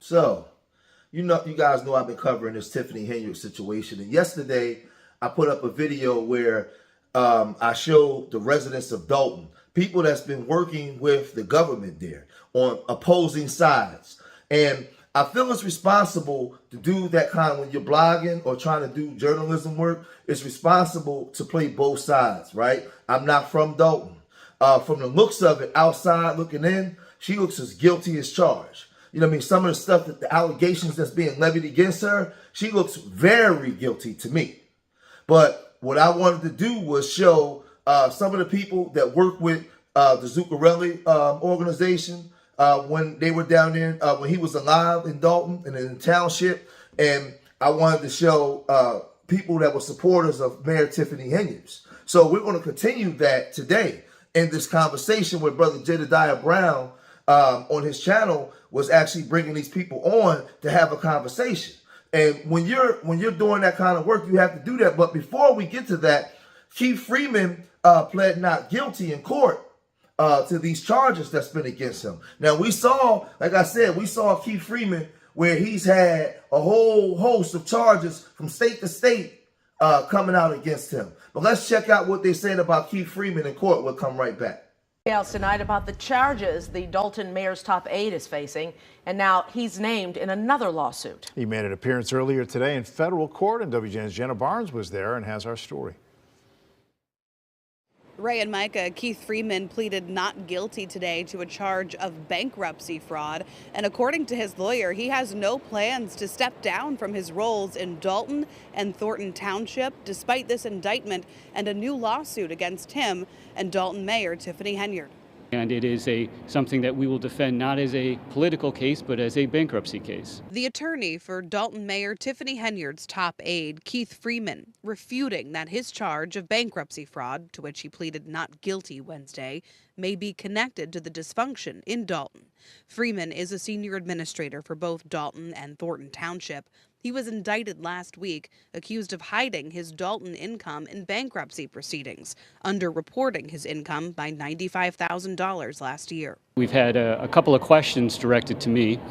So, you guys know I've been covering this Tiffany Henyard's situation. And yesterday, I put up a video where I showed the residents of Dolton, people that's been working with the government there on opposing sides. And I feel it's responsible to do that kind of, when you're blogging or trying to do journalism work, it's responsible to play both sides, right? I'm not from Dolton. From the looks of it, outside looking in, she looks as guilty as charged. You know what I mean? Some of the stuff, that the allegations that's being levied against her, she looks very guilty to me. But what I wanted to do was show some of the people that work with the Zuccarelli organization when they were down there, when he was alive in Dolton and in the township. And I wanted to show people that were supporters of Mayor Tiffany Henyard's. So we're going to continue that today in this conversation where Brother Jedediah Brown on his channel was actually bringing these people on to have a conversation. And when you're doing that kind of work, you have to do that. But before we get to that, Keith Freeman pled not guilty in court to these charges that's been against him. Now, we saw, like I said, we saw Keith Freeman where he's had a whole host of charges from state to state coming out against him. But let's check out what they said about Keith Freeman in court. We'll come right back. Else tonight about the charges the Dolton mayor's top aide is facing, and now he's named in another lawsuit. He made an appearance earlier today in federal court, and WGN's Jenna Barnes was there and has our story. Ray and Micah, Keith Freeman pleaded not guilty today to a charge of bankruptcy fraud. And according to his lawyer, he has no plans to step down from his roles in Dolton and Thornton Township, despite this indictment and a new lawsuit against him and Dolton Mayor Tiffany Henyard. And it is something that we will defend not as a political case, but as a bankruptcy case. The attorney for Dolton Mayor Tiffany Henyard's top aide, Keith Freeman, refuting that his charge of bankruptcy fraud, to which he pleaded not guilty Wednesday, may be connected to the dysfunction in Dolton. Freeman is a senior administrator for both Dolton and Thornton Township. He was indicted last week, accused of hiding his Dolton income in bankruptcy proceedings, underreporting his income by $95,000 last year. We've had a couple of questions directed to me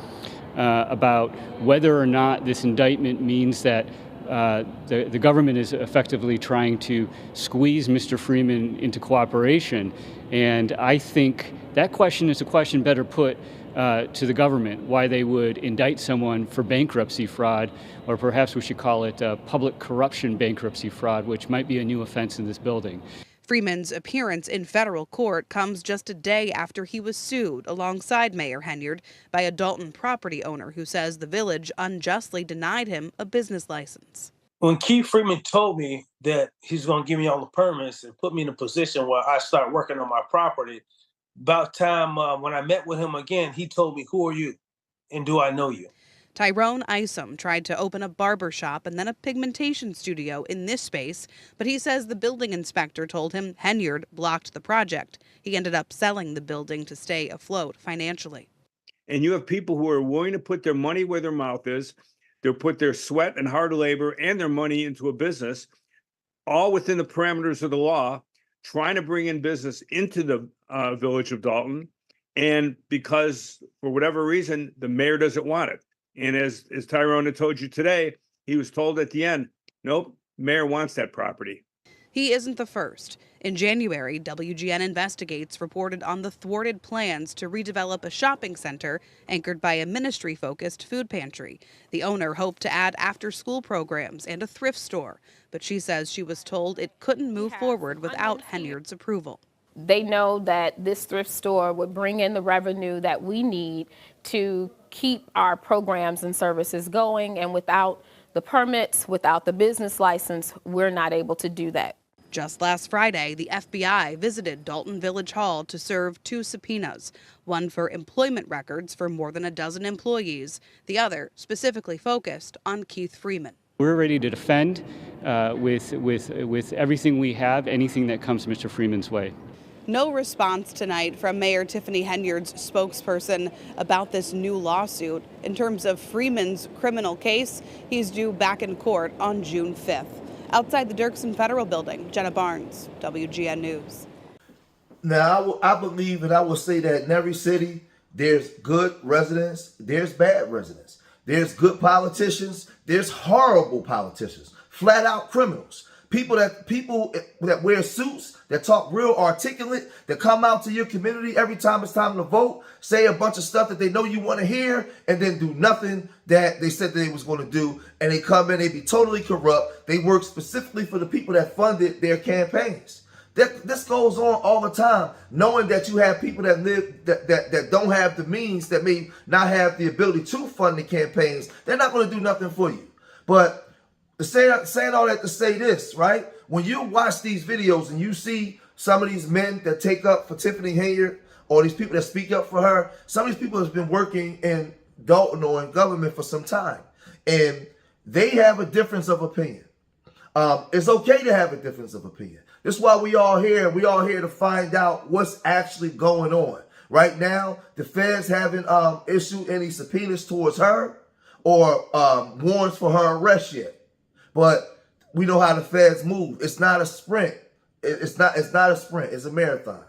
about whether or not this indictment means that the government is effectively trying to squeeze Mr. Freeman into cooperation. And I think that question is a question better put to the government, why they would indict someone for bankruptcy fraud, or perhaps we should call it public corruption bankruptcy fraud, which might be a new offense in this building. Freeman's appearance in federal court comes just a day after he was sued alongside Mayor Henyard by a Dolton property owner who says the village unjustly denied him a business license. When Keith Freeman told me that he's going to give me all the permits and put me in a position where I start working on my property, about time when I met with him again, he told me, "Who are you and do I know you?" Tyrone Isom tried to open a barber shop and then a pigmentation studio in this space, but he says the building inspector told him Henyard blocked the project. He ended up selling the building to stay afloat financially. And you have people who are willing to put their money where their mouth is. They'll put their sweat and hard labor and their money into a business, all within the parameters of the law, trying to bring in business into the village of Dolton. And because, for whatever reason, the mayor doesn't want it. And as Tyrone had told you today, he was told at the end, nope, mayor wants that property. He isn't the first. In January, WGN Investigates reported on the thwarted plans to redevelop a shopping center anchored by a ministry-focused food pantry. The owner hoped to add after-school programs and a thrift store, but she says she was told it couldn't move forward without Henyard's approval. They know that this thrift store would bring in the revenue that we need to keep our programs and services going, and without the permits, without the business license, we're not able to do that. Just last Friday, the FBI visited Dolton Village Hall to serve 2 subpoenas, one for employment records for more than a dozen employees, the other specifically focused on Keith Freeman. We're ready to defend with everything we have, anything that comes Mr. Freeman's way. No response tonight from Mayor Tiffany Henyard's spokesperson about this new lawsuit. In terms of Freeman's criminal case, he's due back in court on June 5th. Outside the Dirksen Federal Building, Jenna Barnes, WGN News. Now, I believe, and I will say that in every city, There's good residents, there's bad residents. There's good politicians, there's horrible politicians, flat out criminals. People that wear suits, that talk real articulate, that come out to your community every time it's time to vote, say a bunch of stuff that they know you want to hear, and then do nothing that they said they was going to do. And they come in, they be totally corrupt. They work specifically for the people that funded their campaigns. This goes on all the time, knowing that you have people that live that don't have the means, that may not have the ability to fund the campaigns. They're not going to do nothing for you. But saying all that to say this, right? When you watch these videos and you see some of these men that take up for Tiffany Henyard, or these people that speak up for her, some of these people have been working in Dolton or in government for some time, and they have a difference of opinion. It's okay to have a difference of opinion. This is why we all here. We all here to find out what's actually going on. Right now, the feds haven't issued any subpoenas towards her or warrants for her arrest yet. But we know how the feds move. It's not a sprint. It's not a sprint. It's a marathon.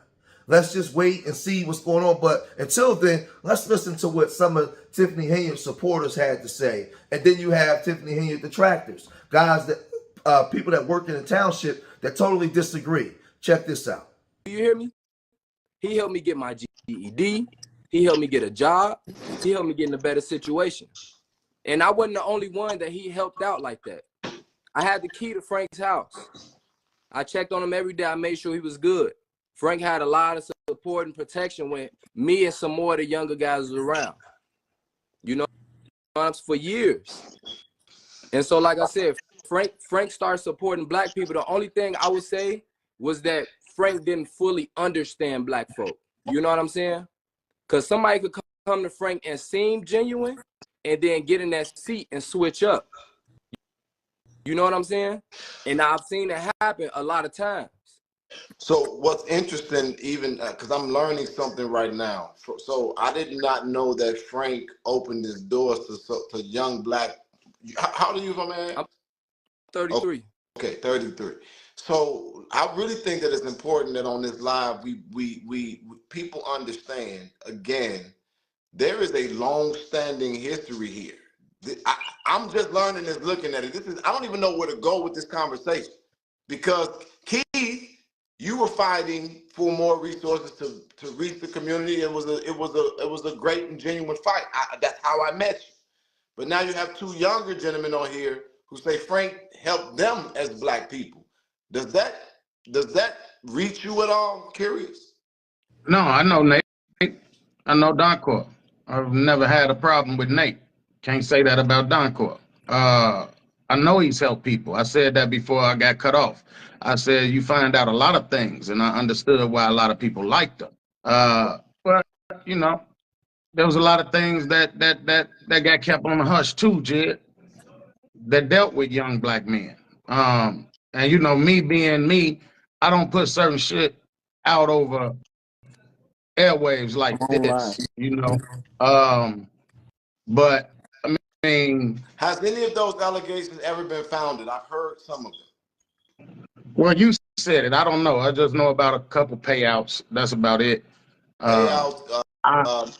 Let's just wait and see what's going on. But until then, let's listen to what some of Tiffany Henyard's supporters had to say. And then you have Tiffany Henyard detractors, guys that people that work in the township that totally disagree. Check this out. Do you hear me? He helped me get my GED. He helped me get a job. He helped me get in a better situation. And I wasn't the only one that he helped out like that. I had the key to Frank's house. I checked on him every day. I made sure he was good. Frank had a lot of support and protection when me and some more of the younger guys was around. You know, for years. And so, like I said, Frank started supporting black people. The only thing I would say was that Frank didn't fully understand black folk. You know what I'm saying? Because somebody could come to Frank and seem genuine and then get in that seat and switch up. You know what I'm saying? And I've seen it happen a lot of times. So what's interesting, even because I'm learning something right now. So I did not know that Frank opened his doors to young black. How old are you, my man? I'm 33. Okay, 33. So I really think that it's important that on this live, we people understand, again, there is a long-standing history here. I'm just learning this, looking at it. I don't even know where to go with this conversation, because Keith, you were fighting for more resources to reach the community. It was a great and genuine fight. That's how I met you. But now you have two younger gentlemen on here who say Frank helped them as black people. Does that reach you at all? Curious. No, I know Nate. I know Doncourt. I've never had a problem with Nate. Can't say that about Doncourt. I know he's helped people. I said that before I got cut off. I said you find out a lot of things, and I understood why a lot of people liked him. But you know, there was a lot of things that got kept on the hush too, Jed, that dealt with young black men. And you know, me being me, I don't put certain shit out over airwaves like this, you know. But I mean, has any of those allegations ever been founded? I've heard some of them. Well, you said it. I don't know. I just know about a couple payouts. That's about it. Payouts,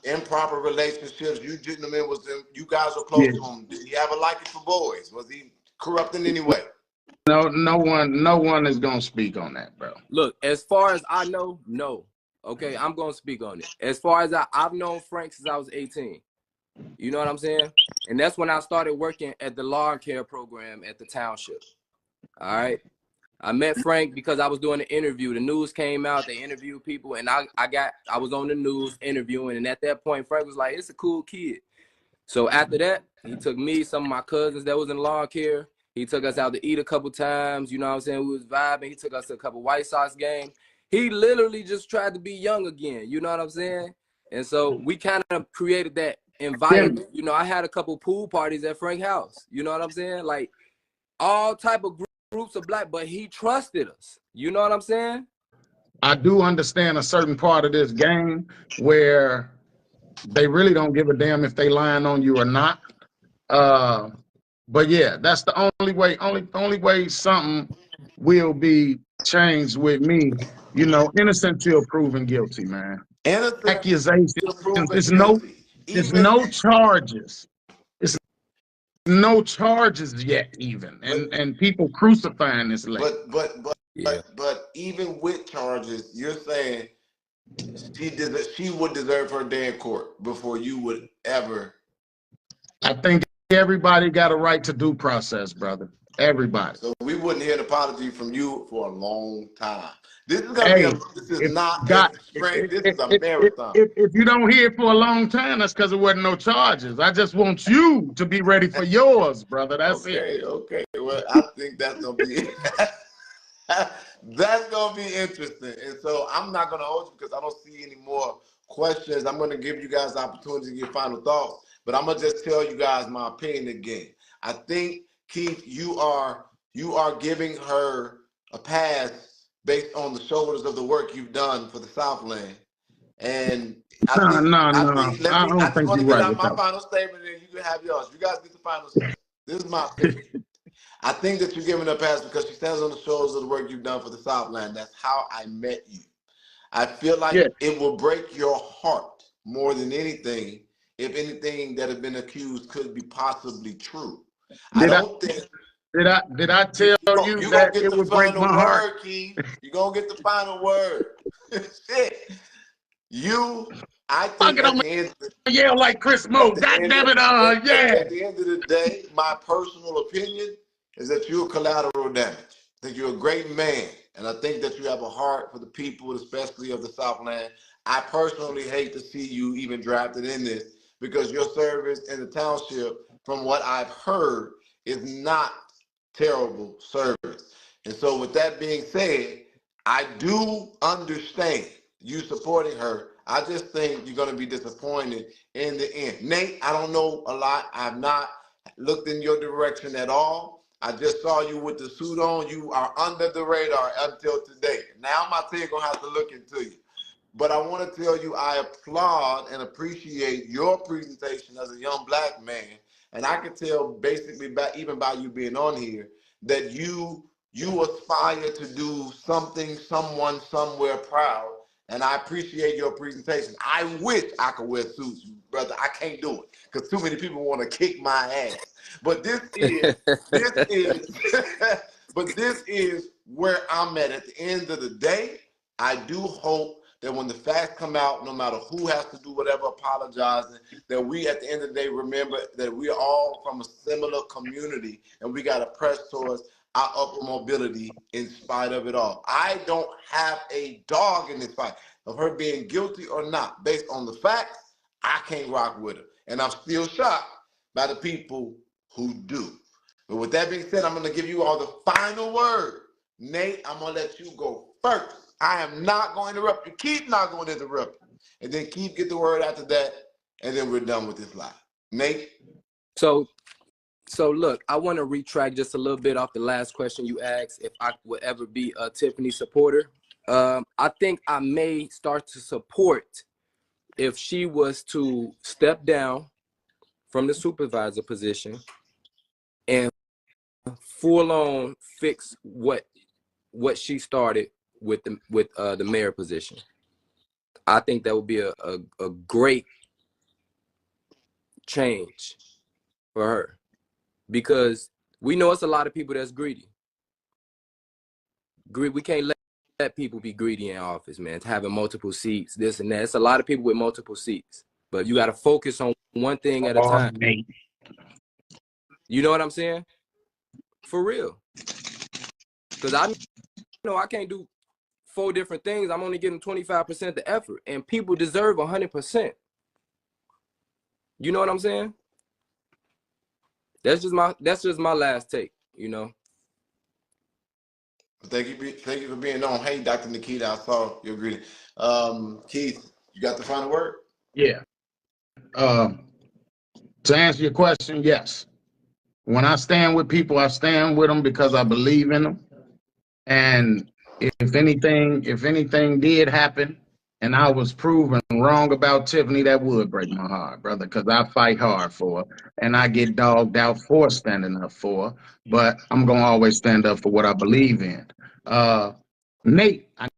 improper relationships. You gentlemen you guys were close to him. Did he have a liking for boys? Was he corrupt in any way? No one is gonna speak on that, bro. Look, as far as I know, no. Okay, I'm gonna speak on it. As far as I've known Frank since I was 18. You know what I'm saying? And that's when I started working at the lawn care program at the township. All right. I met Frank because I was doing an interview. The news came out, they interviewed people, and I was on the news interviewing. And at that point, Frank was like, it's a cool kid. So after that, he took me, some of my cousins that was in lawn care. He took us out to eat a couple times. You know what I'm saying? We was vibing. He took us to a couple White Sox games. He literally just tried to be young again. You know what I'm saying? And so we kind of created that environment. You know, I had a couple pool parties at Frank's house. You know what I'm saying? Like all type of groups of black, but he trusted us. You know what I'm saying? I do understand a certain part of this game where they really don't give a damn if they lying on you or not. But yeah, that's the only way something will be changed with me. You know, innocent till proven guilty, man. Innocent accusations. till proven There's guilty. Even no charges. It's no charges yet, even, but and people crucifying this lady. Yeah. but even with charges, you're saying she would deserve her day in court before you would ever. I think everybody got a right to due process, brother. Everybody. So we wouldn't hear an apology from you for a long time. This is gonna be Hey, this is if not a God, sprint. This is a marathon. if you don't hear it for a long time, that's because there wasn't no charges. I just want you to be ready for yours, brother. That's it. Okay. Well, I think that's gonna be that's gonna be interesting. And so I'm not gonna hold you because I don't see any more questions. I'm gonna give you guys the opportunity to give final thoughts, but I'm gonna just tell you guys my opinion again. I think, Keith, you are giving her a pass based on the shoulders of the work you've done for the Southland. And I No. I just don't think want you're to get right out with my that. final statement and you can have yours. You guys get the final say. This is my opinion. I think that you're giving her a pass because she stands on the shoulders of the work you've done for the Southland. That's how I met you. I feel like Yeah. it will break your heart more than anything if anything that had been accused could be possibly true. I don't think Did I tell you you're gonna that get it the would break final my heart? word, Keith. You're gonna get the final word. Shit. I Fuck think it, at I'm the end gonna yell like Chris at Mo. the God end damn of, it, yeah. at the end of the day, my personal opinion is that you're collateral damage. I think you're a great man, and I think that you have a heart for the people, especially of the Southland. I personally hate to see you even drafted in this because your service in the township, from what I've heard, is not terrible service. And so with that being said, I do understand you supporting her. I just think you're going to be disappointed in the end. Nate, I don't know a lot. I've not looked in your direction at all. I just saw you with the suit on. You are under the radar until today. Now my team going to have to look into you. But I want to tell you I applaud and appreciate your presentation as a young black man. And I can tell basically even by you being on here that you aspire to do something, someone, somewhere proud. And I appreciate your presentation. I wish I could wear suits, brother. I can't do it because too many people want to kick my ass. But this is but this is where I'm at the end of the day. I do hope that when the facts come out, no matter who has to do whatever apologizing, that we at the end of the day remember that we're all from a similar community and we got to press towards our upward mobility in spite of it all. I don't have a dog in this fight of her being guilty or not. Based on the facts, I can't rock with her. And I'm still shocked by the people who do. But with that being said, I'm going to give you all the final word. Nate, I'm going to let you go first. I am not going to interrupt you. Keith not going to interrupt you. And then Keith get the word after that, and then we're done with this live. Nate? So look, I want to retract just a little bit off the last question you asked, if I would ever be a Tiffany supporter. I think I may start to support if she was to step down from the supervisor position and full on fix what she started with the mayor position. I think that would be a great change for her, because we know it's a lot of people that's greedy. We can't let people be greedy in office, man. Having multiple seats, this and that. It's a lot of people with multiple seats, but you got to focus on one thing at a time. Nate. You know what I'm saying? For real. Because I know I can't do 4 different things. I'm only getting 25% of the effort, and people deserve 100%. You know what I'm saying? That's just my last take, you know. Thank you for being on. Hey, Dr. Nikita, I saw your greeting. Keith, you got the final word? Yeah. To answer your question, yes. When I stand with people, I stand with them because I believe in them. And if anything did happen and I was proven wrong about Tiffany, that would break my heart, brother, because I fight hard for her and I get dogged out for standing up for her. But I'm going to always stand up for what I believe in. Nate, I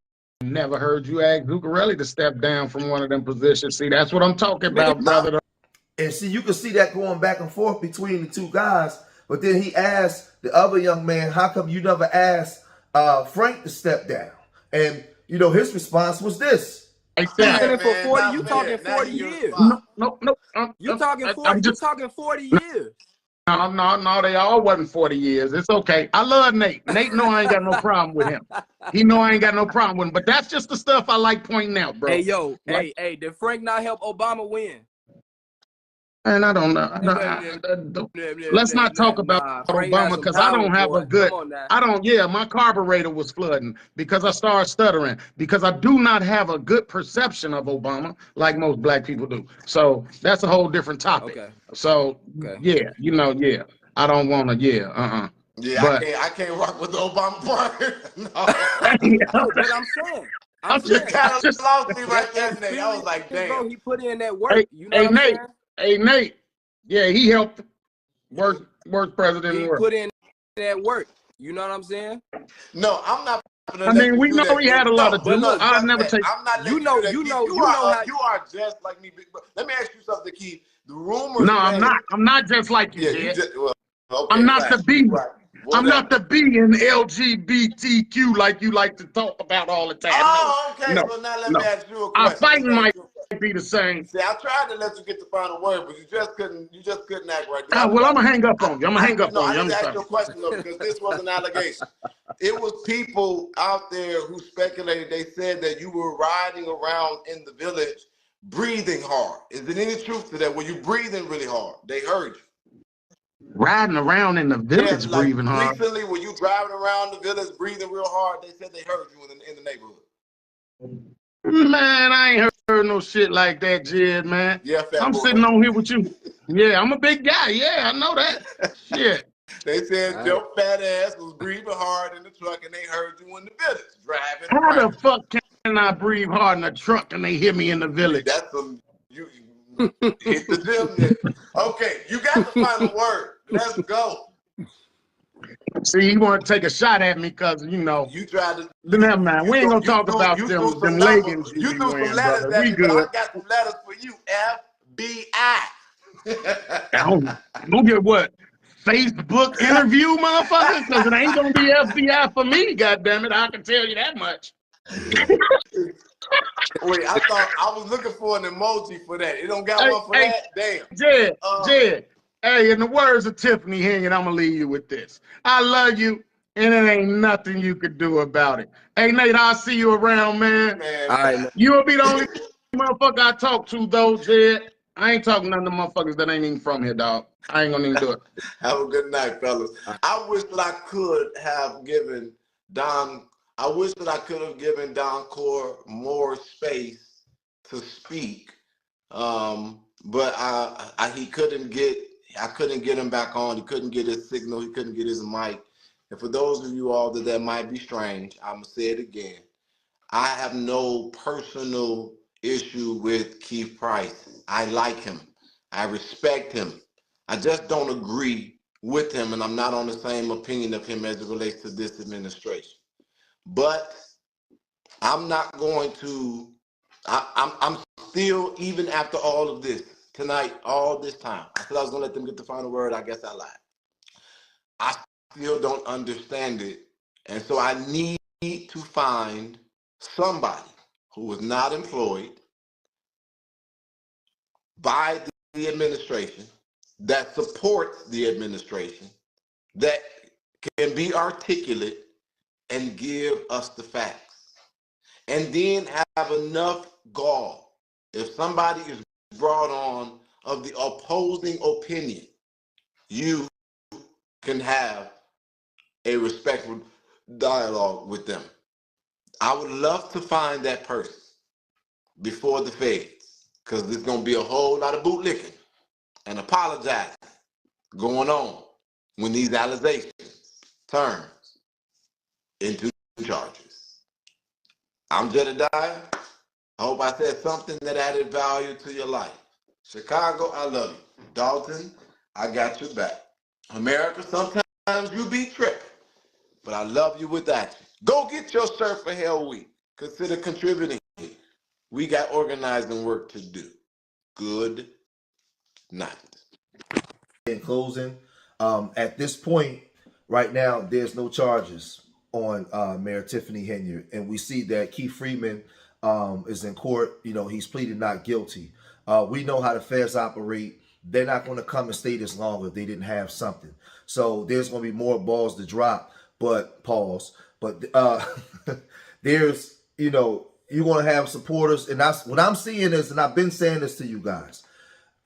never heard you ask Zuccarelli to step down from one of them positions. See, that's what I'm talking about, brother. And see, you can see that going back and forth between the two guys. But then he asked the other young man, how come you never asked Frank to step down? And, you know, his response was this. Hey, You've Sam. been in for Man, 40, not you fair. talking Now 40 you can years. respond. No. You talking 40, I'm you just, talking 40 years. no, they all wasn't 40 years. It's okay. I love Nate. Nate know I ain't got no problem with him. He know I ain't got no problem with him. But that's just the stuff I like pointing out, bro. Hey, yo, Like, hey, did Frank not help Obama win? and I don't know. Let's not talk about Nah, Frank had Obama some because I power, don't have boy. a good. Come on now. Yeah, my carburetor was flooding because I started stuttering because I do not have a good perception of Obama like most black people do. So that's a whole different topic. Okay. So yeah, I don't want to. Yeah, But I can't rock with the Obama party. No, but I'm saying. You kind of just lost me right there, That Nate. I was like, experience, damn. bro, he put in that work. You know hey what I'm Nate, saying? hey Nate, yeah, he helped worst president in He the world. put in that work. You know what I'm saying? No, I'm not gonna I let mean, you we do know that. he had a lot of But juice. look, I'll Just never that. take. I'm not letting you you know, do that, you Keith. know, you know how. You are just like me, big brother. Let me ask you something, Keith. The rumors. No, I'm not. I'm not just like you, Yeah, Jed. you just okay. I'm not the Right, B. right. I'm Whatever. not the B in LGBTQ like you like to talk about all the time. Oh, okay. No, So now let no. me ask you a Our question. fighting might be the same. See, I tried to let you get the final word, but you just couldn't. You just couldn't act right. The other Well, guy. I'm gonna hang up on you. I I'm need to ask sorry. you a question though, because this was an allegation. It was people out there who speculated. They said that you were riding around in the village breathing hard. Is there any truth to that? Were you breathing really hard? They heard you. Riding around in the Yeah, village like breathing hard. recently, were you driving around the village breathing real hard? They said they heard you in the neighborhood. Man, I ain't heard no shit like that, Jed, man. Yeah, fat I'm boy. sitting on here with you. Yeah, I'm a big guy. Yeah, I know that. Shit. They said Right. your fat ass was breathing hard in the truck, and they heard you in the village driving How around. the fuck can I breathe hard in a truck and they hear me in the village? That's some you hit the gym. Then. Okay, you got the final word. Let's go. See, you want to take a shot at me because, You tried to. never mind. We ain't going to talk about You threw them some leggings numbers. you You be threw some wearing, letters brother. at We me, but I good. got some letters for you. FBI. Don't get what? Facebook interview, motherfucker? Because it ain't going to be FBI for me, goddammit. I can tell you that much. Wait, I thought I was looking for an emoji for that. It don't got one for Hey, that? Damn. Jed. Hey, in the words of Tiffany Henyard, I'm going to leave you with this. I love you, and it ain't nothing you could do about it. Hey, Nate, I'll see you around, man. All right, man. You'll be the only motherfucker I talk to, though, Jed. I ain't talking to none of the motherfuckers that ain't even from here, dog. I ain't gonna even do it. Have a good night, fellas. I wish that I could have given Don Core more space to speak. But I couldn't get him back on. He couldn't get his signal. He couldn't get his mic. And for those of you all that might be strange, I'm gonna say it again. I have no personal issue with Keith Price. I like him. I respect him. I just don't agree with him, and I'm not on the same opinion of him as it relates to this administration. But I'm not going to. I'm still, even after all of this tonight, all this time. I said I was gonna let them get the final word. I guess I lied. I still don't understand it, and so I need to find somebody who is not employed by the administration, that supports the administration, that can be articulate and give us the facts. And then have enough gall. If somebody is brought on of the opposing opinion, you can have a respectful dialogue with them. I would love to find that person before the feds, because there's going to be a whole lot of bootlicking and apologizing going on when these allegations turn into charges. I'm Jedediah. I hope I said something that added value to your life. Chicago, I love you. Dolton, I got your back. America, sometimes you be tripping, but I love you with that. Go get your Surf for Hell Week. consider contributing. We got organizing work to do. Good night. In closing, at this point, right now, there's no charges on Mayor Tiffany Henyard, and we see that Keith Freeman is in court. You know, he's pleaded not guilty. We know how the feds operate. They're not going to come and stay this long if they didn't have something. So there's going to be more balls to drop. But pause. But there's, you know, you're going to have supporters, and that's what I'm seeing is, and I've been saying this to you guys.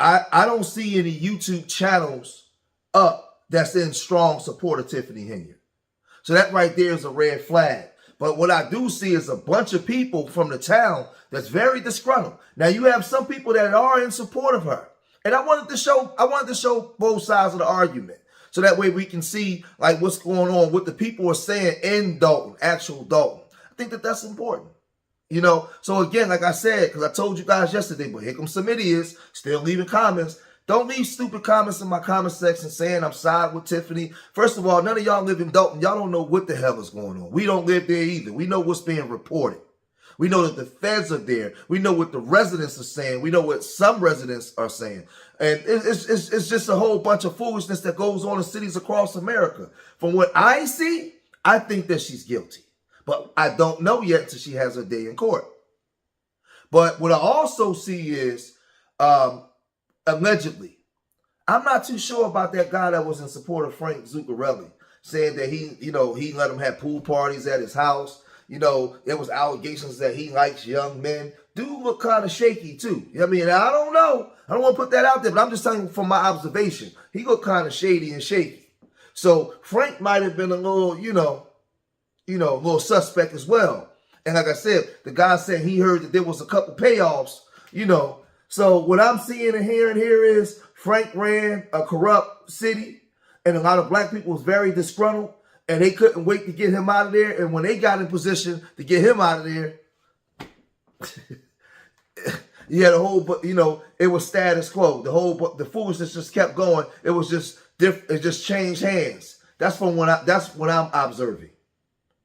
I don't see any YouTube channels up that's in strong support of Tiffany Henyard. So that right there is a red flag. But what I do see is a bunch of people from the town that's very disgruntled. Now you have some people that are in support of her. And I wanted to show both sides of the argument. So that way we can see like what's going on, what the people are saying in Dolton, actual Dolton. I think that that's important. You know, so again, like I said, because I told you guys yesterday, but here comes some idiots still leaving comments. Don't leave stupid comments in my comment section saying I'm side with Tiffany. First of all, none of y'all live in Dolton. Y'all don't know what the hell is going on. We don't live there either. We know what's being reported. We know that the feds are there. We know what the residents are saying. We know what some residents are saying. And it's just a whole bunch of foolishness that goes on in cities across America. From what I see, I think that she's guilty. But I don't know yet until she has her day in court. But what I also see is, allegedly, I'm not too sure about that guy that was in support of Frank Zuccarelli, saying that he let him have pool parties at his house. You know, there was allegations that he likes young men. Dude look kind of shaky too. You know what I mean? I don't know. I don't want to put that out there, but I'm just telling you from my observation. He looked kind of shady and shaky. So Frank might have been a little, a little suspect as well. And like I said, the guy said he heard that there was a couple payoffs, So what I'm seeing and hearing here is Frank ran a corrupt city, and a lot of black people was very disgruntled, and they couldn't wait to get him out of there. And when they got in position to get him out of there, you had a whole, it was status quo. The foolishness just kept going. It was just different. It just changed hands. That's what I'm observing.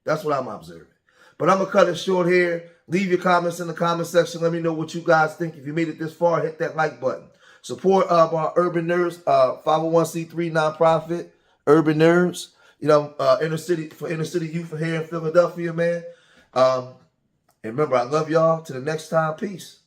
That's what I'm observing. But I'm going to cut it short here. Leave your comments in the comment section. Let me know what you guys think. If you made it this far, hit that like button. Support our Urban Nerds, 501c3 nonprofit, Urban Nerds, inner city youth here in Philadelphia, man. And remember, I love y'all. Till the next time, peace.